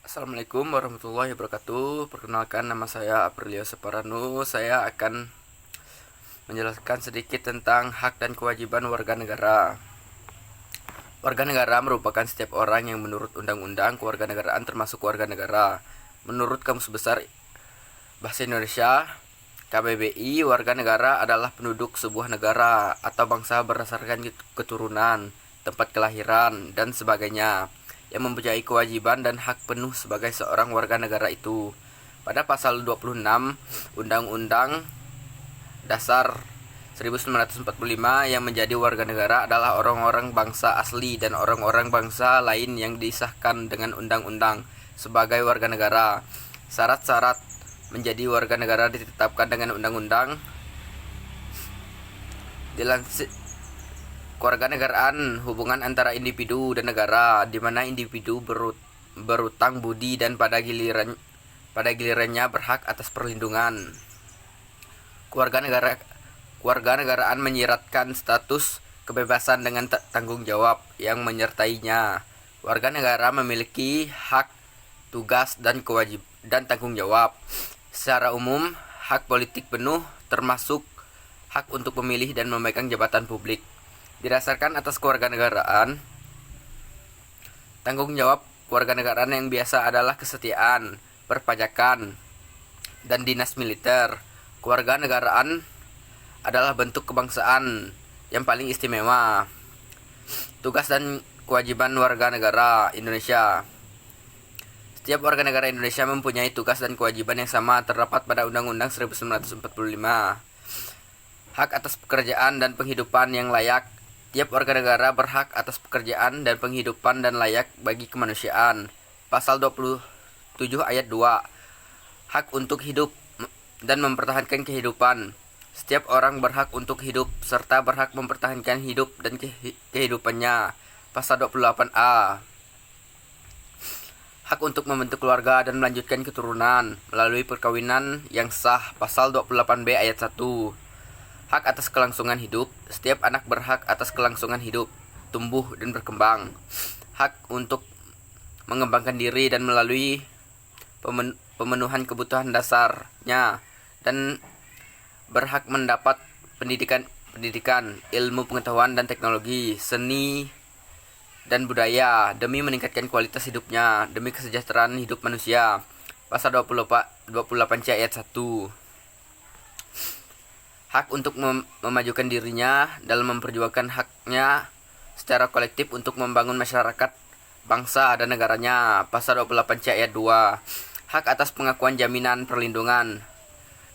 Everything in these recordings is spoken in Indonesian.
Assalamualaikum warahmatullahi wabarakatuh. Perkenalkan, nama saya Aprilio Separanu. Saya akan menjelaskan sedikit tentang hak dan kewajiban warga negara. Warga negara merupakan setiap orang yang menurut undang-undang kewarganegaraan termasuk warga negara. Menurut Kamus Besar Bahasa Indonesia KBBI, warga negara adalah penduduk sebuah negara atau bangsa berdasarkan keturunan, tempat kelahiran, dan sebagainya, yang mempunyai kewajiban dan hak penuh sebagai seorang warga negara itu. Pada pasal 26 Undang-Undang Dasar 1945, yang menjadi warga negara adalah orang-orang bangsa asli dan orang-orang bangsa lain yang disahkan dengan undang-undang sebagai warga negara. Syarat-syarat menjadi warga negara ditetapkan dengan undang-undang. Dilansir kewarganegaraan hubungan antara individu dan negara, di mana individu berutang budi dan pada gilirannya berhak atas perlindungan. Kewarganegaraan menyiratkan status kebebasan dengan tanggung jawab yang menyertainya. Warga negara memiliki hak, tugas, dan tanggung jawab. Secara umum, hak politik penuh termasuk hak untuk memilih dan memegang jabatan publik. Didasarkan atas kewarganegaraan, tanggung jawab kewarganegaraan yang biasa adalah kesetiaan, perpajakan, dan dinas militer. Kewarganegaraan adalah bentuk kebangsaan yang paling istimewa. Tugas dan kewajiban warga negara Indonesia. Setiap warga negara Indonesia mempunyai tugas dan kewajiban yang sama terdapat pada Undang-Undang 1945. Hak atas pekerjaan dan penghidupan yang layak. Tiap warga negara berhak atas pekerjaan dan penghidupan dan layak bagi kemanusiaan. Pasal 27 ayat 2. Hak untuk hidup dan mempertahankan kehidupan. Setiap orang berhak untuk hidup serta berhak mempertahankan hidup dan kehidupannya. Pasal 28A. Hak untuk membentuk keluarga dan melanjutkan keturunan melalui perkawinan yang sah. Pasal 28B ayat 1. Hak atas kelangsungan hidup. Setiap anak berhak atas kelangsungan hidup, tumbuh, dan berkembang. Hak untuk mengembangkan diri dan melalui pemenuhan kebutuhan dasarnya, dan berhak mendapat pendidikan, ilmu pengetahuan dan teknologi, seni, dan budaya demi meningkatkan kualitas hidupnya, demi kesejahteraan hidup manusia. Pasal 28C ayat 1. Hak untuk memajukan dirinya dalam memperjuangkan haknya secara kolektif untuk membangun masyarakat, bangsa, dan negaranya. Pasal 28C ayat 2. Hak atas pengakuan jaminan perlindungan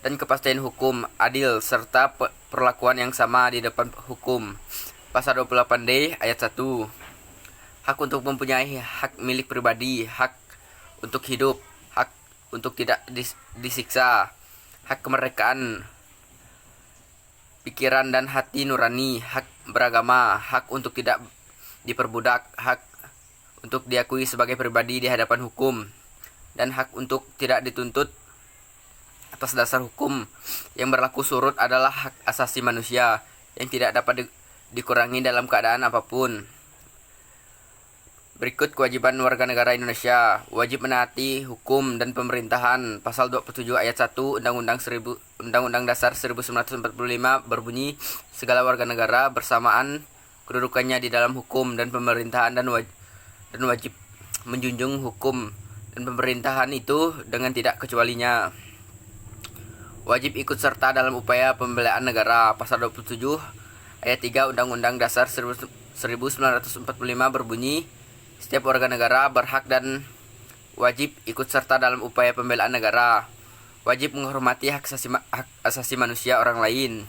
dan kepastian hukum adil serta perlakuan yang sama di depan hukum. Pasal 28D ayat 1. Hak untuk mempunyai hak milik pribadi, hak untuk hidup, hak untuk tidak disiksa, hak kemerdekaan pikiran dan hati nurani, hak beragama, hak untuk tidak diperbudak, hak untuk diakui sebagai pribadi di hadapan hukum, dan hak untuk tidak dituntut atas dasar hukum yang berlaku surut adalah hak asasi manusia yang tidak dapat dikurangi dalam keadaan apapun. Berikut kewajiban warga negara Indonesia. Wajib menaati hukum dan pemerintahan. Pasal 27 ayat 1 Undang-Undang Dasar 1945 berbunyi, segala warga negara bersamaan kedudukannya di dalam hukum dan pemerintahan dan wajib menjunjung hukum dan pemerintahan itu dengan tidak kecualinya. Wajib ikut serta dalam upaya pembelaan negara. Pasal 27 ayat 3 Undang-Undang Dasar 1945 berbunyi, setiap warga negara berhak dan wajib ikut serta dalam upaya pembelaan negara. Wajib menghormati hak asasi manusia orang lain,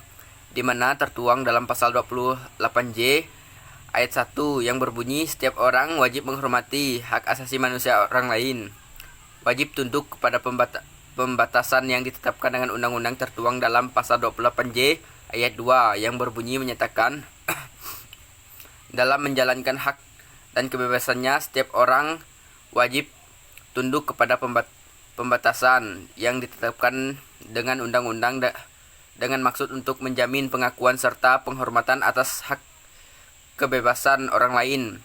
di mana tertuang dalam pasal 28J ayat 1 yang berbunyi, setiap orang wajib menghormati hak asasi manusia orang lain. Wajib tunduk kepada pembatasan yang ditetapkan dengan undang-undang tertuang dalam pasal 28J ayat 2 yang berbunyi menyatakan dalam menjalankan hak dan kebebasannya, setiap orang wajib tunduk kepada pembatasan yang ditetapkan dengan undang-undang dengan maksud untuk menjamin pengakuan serta penghormatan atas hak kebebasan orang lain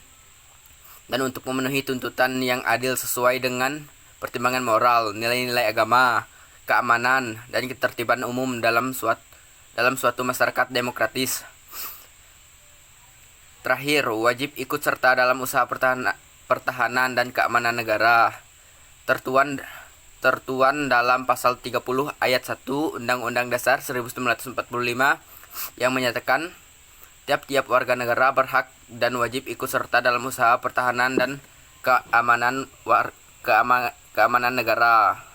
dan untuk memenuhi tuntutan yang adil sesuai dengan pertimbangan moral, nilai-nilai agama, keamanan, dan ketertiban umum dalam suatu masyarakat demokratis. Terakhir, wajib ikut serta dalam usaha pertahanan dan keamanan negara. Tertuan dalam pasal 30 ayat 1 Undang-Undang Dasar 1945 yang menyatakan tiap-tiap warga negara berhak dan wajib ikut serta dalam usaha pertahanan dan keamanan negara.